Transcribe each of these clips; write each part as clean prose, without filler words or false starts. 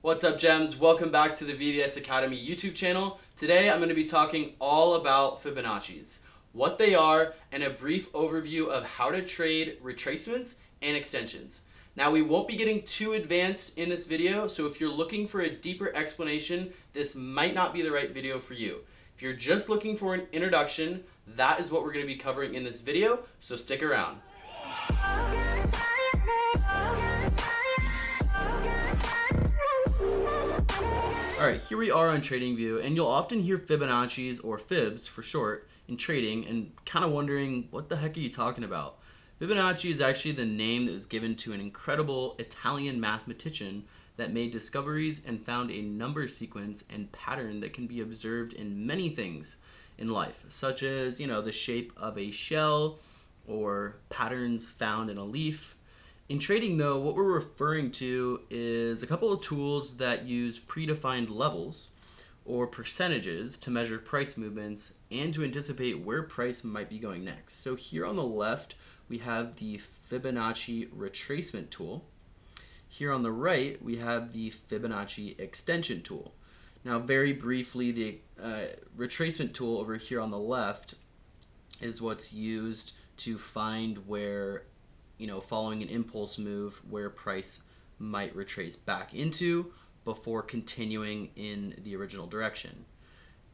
What's up, gems? Welcome back to the VVS Academy YouTube channel. Today I'm going to be talking all about Fibonacci's, what they are, and a brief overview of how to trade retracements and extensions. Now, we won't be getting too advanced in this video, so if you're looking for a deeper explanation, this might not be the right video for you. If you're just looking for an introduction, that is what we're going to be covering in this video, so stick around. Alright, here we are on TradingView, and you'll often hear Fibonacci's, or Fibs for short, in trading, and kind of wondering, what the heck are you talking about? Fibonacci is actually the name that was given to an incredible Italian mathematician that made discoveries and found a number sequence and pattern that can be observed in many things in life, such as, the shape of a shell, or patterns found in a leaf. In trading, though, what we're referring to is a couple of tools that use predefined levels or percentages to measure price movements and to anticipate where price might be going next. So here on the left, we have the Fibonacci Retracement Tool. Here on the right, we have the Fibonacci Extension Tool. Now, very briefly, the retracement tool over here on the left is what's used to find where following an impulse move where price might retrace back into before continuing in the original direction.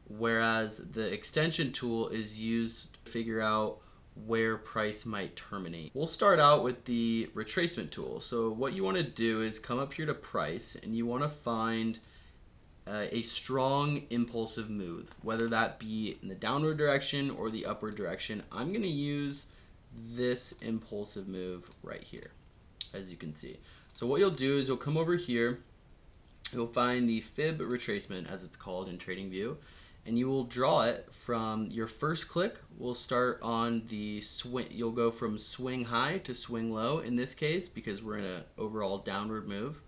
Whereas the extension tool is used to figure out where price might terminate. We'll start out with the retracement tool. So what you want to do is come up here to price, and you want to find a strong impulsive move, whether that be in the downward direction or the upward direction. I'm going to use this impulsive move right here, as you can see. So what you'll do is you'll come over here, you'll find the Fib retracement, as it's called in TradingView, and you will draw it from your first click. We'll start on the swing. You'll go from swing high to swing low in this case, because we're in an overall downward move.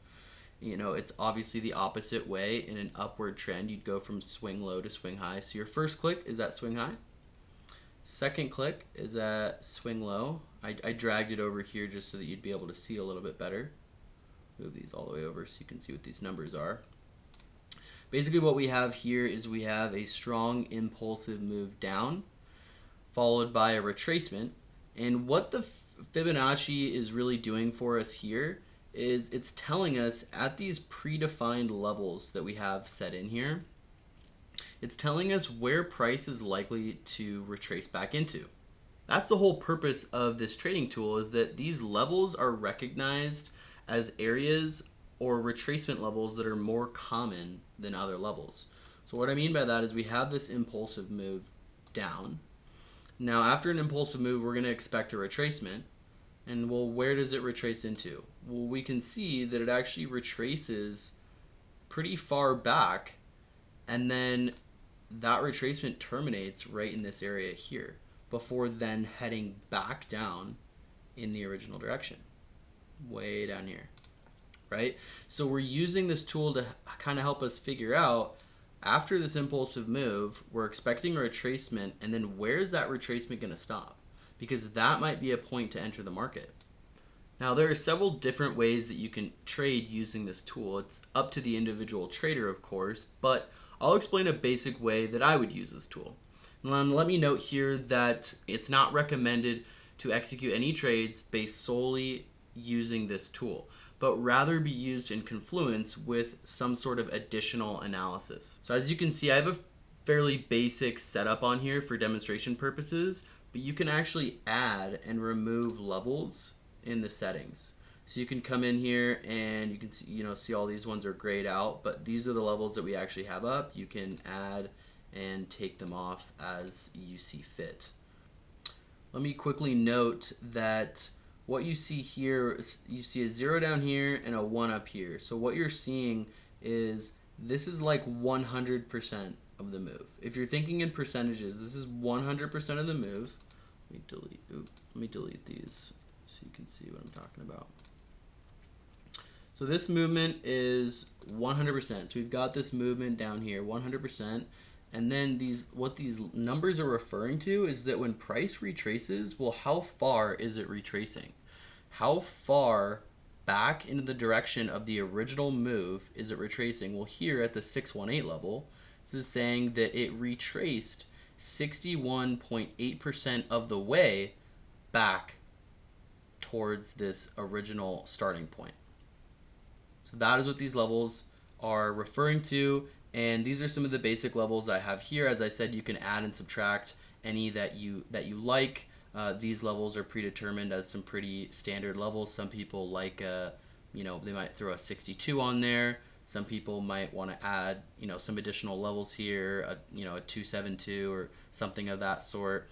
It's obviously the opposite way. In an upward trend, you'd go from swing low to swing high. So your first click is at swing high. Second click is at swing low. I dragged it over here just so that you'd be able to see a little bit better. Move these all the way over so you can see what these numbers are. Basically what we have here is we have a strong impulsive move down, followed by a retracement. And what the Fibonacci is really doing for us here is it's telling us at these predefined levels that we have set in here, it's telling us where price is likely to retrace back into. That's the whole purpose of this trading tool, is that these levels are recognized as areas or retracement levels that are more common than other levels. So what I mean by that is we have this impulsive move down. Now after an impulsive move, we're going to expect a retracement. And well, where does it retrace into? Well, we can see that it actually retraces pretty far back, and then that retracement terminates right in this area here before then heading back down in the original direction, way down here, right? So we're using this tool to kind of help us figure out, after this impulsive move, we're expecting a retracement, and then where's that retracement going to stop? Because that might be a point to enter the market. Now, there are several different ways that you can trade using this tool. It's up to the individual trader, of course, but I'll explain a basic way that I would use this tool. And let me note here that it's not recommended to execute any trades based solely using this tool, but rather be used in confluence with some sort of additional analysis. So as you can see, I have a fairly basic setup on here for demonstration purposes, but you can actually add and remove levels in the settings. So you can come in here and you can see, see all these ones are grayed out, but these are the levels that we actually have up. You can add and take them off as you see fit. Let me quickly note that what you see here, you see a 0 down here and a 1 up here. So what you're seeing is this is like 100% of the move. If you're thinking in percentages, this is 100% of the move. Let me delete these so you can see what I'm talking about. So this movement is 100%. So we've got this movement down here, 100%. And then what these numbers are referring to is that when price retraces, well, how far is it retracing? How far back into the direction of the original move is it retracing? Well, here at the 618 level, this is saying that it retraced 61.8% of the way back towards this original starting point. So that is what these levels are referring to, and these are some of the basic levels I have here. As I said, you can add and subtract any that you like. These levels are predetermined as some pretty standard levels. Some people like, they might throw a 62 on there. Some people might want to add, some additional levels here, a 272 or something of that sort.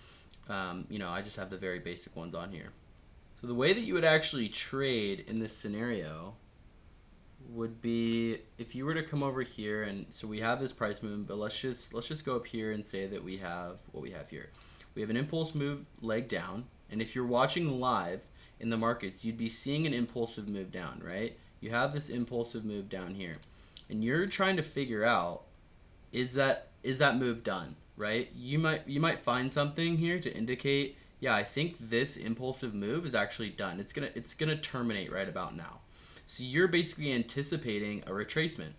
I just have the very basic ones on here. So the way that you would actually trade in this scenario would be if you were to come over here, and so we have this price movement, but let's just go up here and say that we have what we have here. We have an impulse move leg down, and if you're watching live in the markets, you'd be seeing an impulsive move down, right? You have this impulsive move down here, and you're trying to figure out, is that move done, right? You might find something here to indicate, yeah, I think this impulsive move is actually done. It's gonna terminate right about now. So you're basically anticipating a retracement.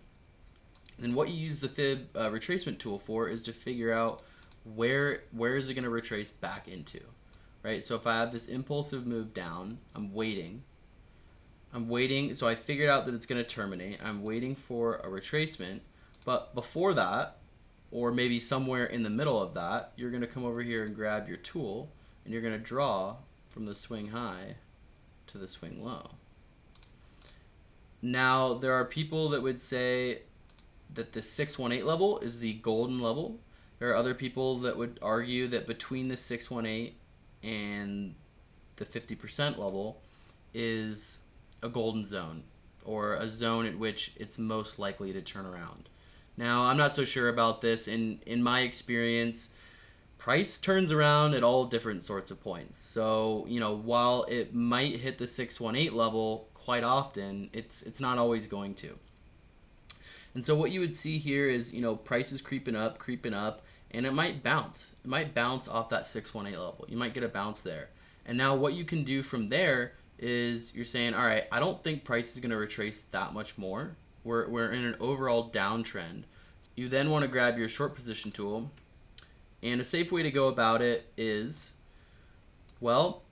And what you use the Fib retracement tool for is to figure out where is it going to retrace back into, right? So if I have this impulsive move down, I'm waiting. So I figured out that it's going to terminate. I'm waiting for a retracement. But before that, or maybe somewhere in the middle of that, you're going to come over here and grab your tool, and you're going to draw from the swing high to the swing low. Now, there are people that would say that the 618 level is the golden level. There are other people that would argue that between the 618 and the 50% level is a golden zone, or a zone at which it's most likely to turn around. Now, I'm not so sure about this. In my experience, price turns around at all different sorts of points. So, while it might hit the 618 level quite often, it's not always going to. And so what you would see here is, prices creeping up, and it might bounce. It might bounce off that 618 level. You might get a bounce there. And now what you can do from there is you're saying, all right, I don't think price is going to retrace that much more. We're in an overall downtrend. You then want to grab your short position tool, and a safe way to go about it is, well,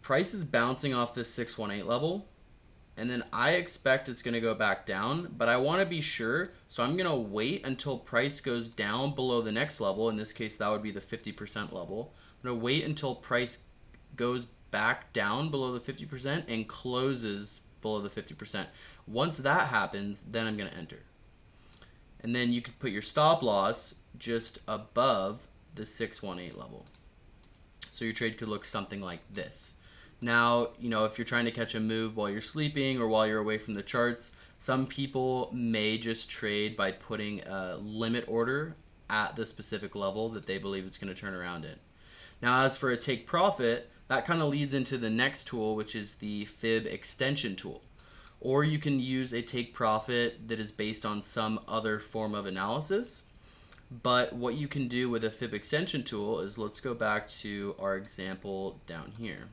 price is bouncing off this 618 level, and then I expect it's going to go back down, but I want to be sure, so I'm going to wait until price goes down below the next level. In this case, that would be the 50% level. I'm going to wait until price goes back down below the 50% and closes below the 50%. Once that happens, then I'm going to enter. And then you could put your stop loss just above the 618 level. So your trade could look something like this. Now, if you're trying to catch a move while you're sleeping or while you're away from the charts, some people may just trade by putting a limit order at the specific level that they believe it's going to turn around in. Now, as for a take profit, that kind of leads into the next tool, which is the Fib Extension Tool. Or you can use a take profit that is based on some other form of analysis. But what you can do with a Fib Extension Tool is, let's go back to our example down here.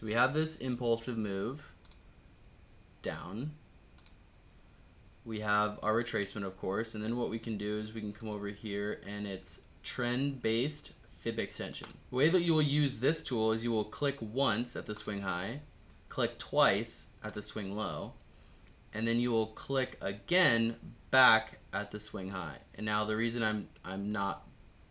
So we have this impulsive move down. We have our retracement, of course, and then what we can do is we can come over here, and it's trend-based Fib extension. The way that you will use this tool is you will click once at the swing high, click twice at the swing low, and then you will click again back at the swing high. And now the reason I'm not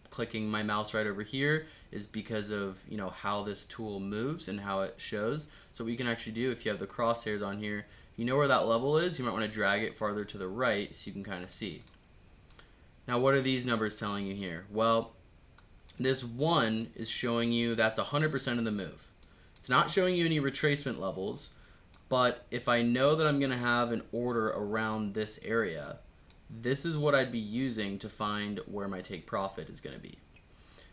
clicking my mouse right over here is because of how this tool moves and how it shows. So what you can actually do, if you have the crosshairs on here, if you know where that level is, you might want to drag it farther to the right so you can kind of see. Now, what are these numbers telling you here? Well, this one is showing you that's 100% of the move. It's not showing you any retracement levels, but if I know that I'm going to have an order around this area, this is what I'd be using to find where my take profit is going to be.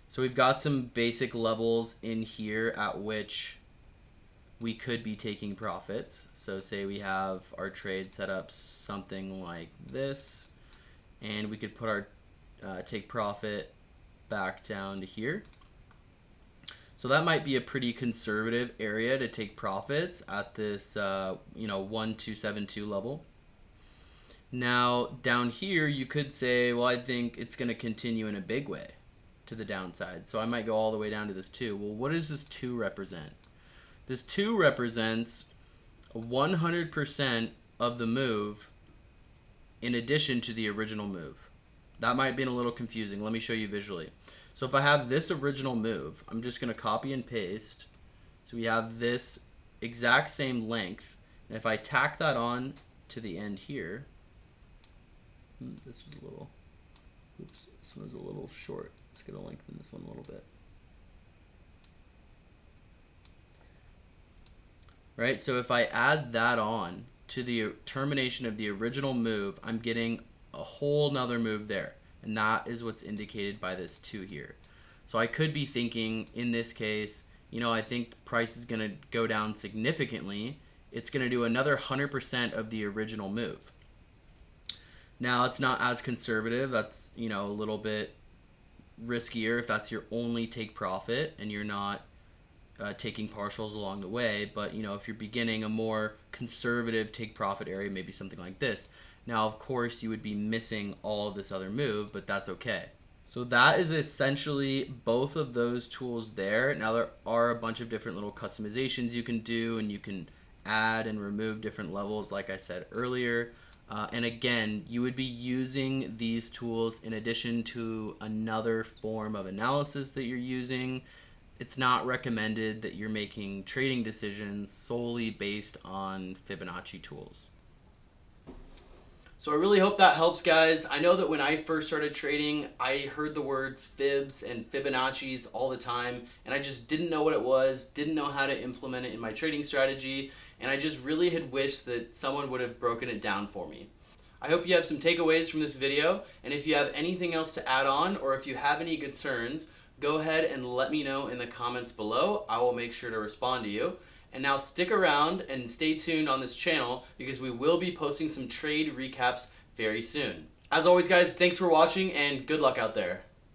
So we've got some basic levels in here at which we could be taking profits. So say we have our trade set up something like this, and we could put our take profit back down to here. So that might be a pretty conservative area to take profits at this 1272 level. Now down here you could say, well, I think it's going to continue in a big way to the downside. So I might go all the way down to this 2. Well, what does this 2 represent? This 2 represents 100% of the move in addition to the original move. That might be a little confusing. Let me show you visually. So if I have this original move, I'm just going to copy and paste. So we have this exact same length. And if I tack that on to the end here, this was a little, oops, this one was a little short. Let's get to lengthen this one a little bit. Right, so if I add that on to the termination of the original move, I'm getting a whole nother move there. And that is what's indicated by this 2 here. So I could be thinking, in this case, I think the price is going to go down significantly. It's going to do another 100% of the original move. Now, it's not as conservative. That's, a little bit riskier if that's your only take profit and you're not taking partials along the way. But, if you're beginning a more conservative take profit area, maybe something like this. Now, of course, you would be missing all of this other move, but that's okay. So that is essentially both of those tools there. Now, there are a bunch of different little customizations you can do, and you can add and remove different levels, like I said earlier. And again, you would be using these tools in addition to another form of analysis that you're using. It's not recommended that you're making trading decisions solely based on Fibonacci tools. So I really hope that helps, guys. I know that when I first started trading, I heard the words fibs and Fibonacci's all the time, and I just didn't know what it was, didn't know how to implement it in my trading strategy, and I just really had wished that someone would have broken it down for me. I hope you have some takeaways from this video, and if you have anything else to add on, or if you have any concerns, go ahead and let me know in the comments below. I will make sure to respond to you. And now stick around and stay tuned on this channel because we will be posting some trade recaps very soon. As always, guys, thanks for watching and good luck out there.